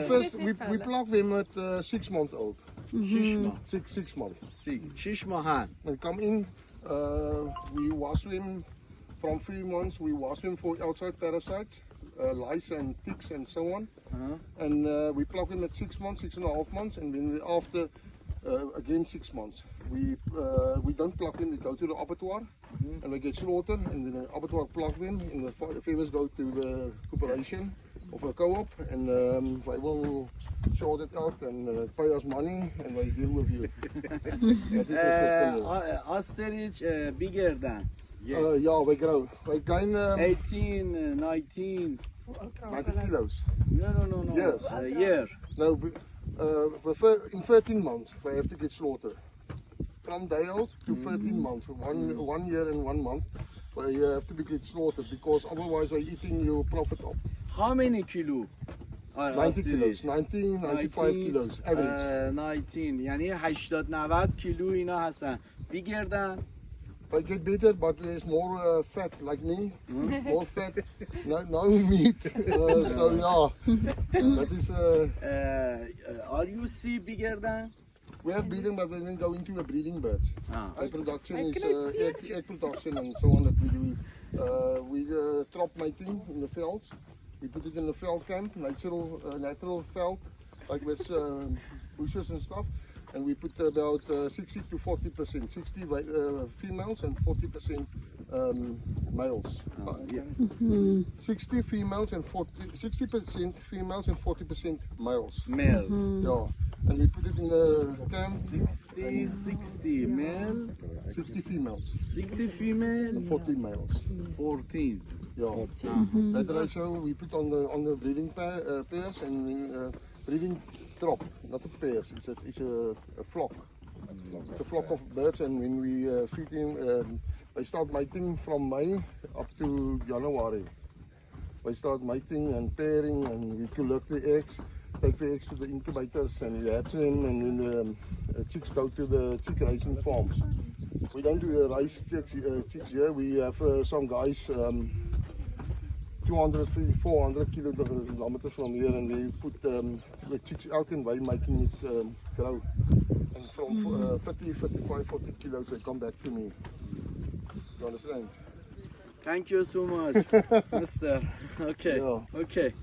first we pluck them at 6 months old. 6 ماه. 6 months. 6 ماهن. They come in, we wash them from 3 months. We wash them for outside parasites, lice and ticks and so on. And we pluck them at 6 months, 6.5 months, and then after again 6 months. We don't pluck them. We go to the abattoir and they get slaughtered, and then the abattoir pluck them, and the feathers go to the corporation of a co-op, and they will sort it out and pay us money, and they deal with you. That is the system. Ostrich bigger than. Yeah, they grow. They gain 18, 19. 90 kilos. No. Yes. A year. No, in 13 months they have to get slaughtered. From day out to 13 months, 1 year and 1 month, they have to be get slaughtered, because otherwise they're eating your profit up. How many kilo? 90 kilos, 90, 95 kilos average. 19 یعنی 80 90 کیلو اینا هستن. Bigger than. They get better, but there's more fat, like me. More fat, no meat. So yeah, that is. Are you see bigger than? We have breeding, but we then go into the breeding birds. Egg production is egg production and so on that we do. We drop mating in the fields. We put it in the field camp, natural field, like with bushes and stuff. And we put about 60 to 40%, 60 females and 40% males. 60 females and 60% females and 40% males. Male. Yeah. And we put it in the camp. 60 male. 60 females. 60 female. 40 males. 14. Yeah. That ratio we put on the breeding pairs and breeding crop, not a pairs. It's a flock. It's a flock of birds, and when we feed them, they start mating from May up to January. They start mating and pairing, and we collect the eggs, take the eggs to the incubators, and we hatch them, and then the chicks go to the chick raising farms. We don't do the rice chicks here. We have some guys 200, 400 kilometers from here, and we put the chicks out and by making it grow. And from 30, 35, 40 kilos, they come back to me. You understand? Thank you so much, Mister. Okay. Yeah. Okay.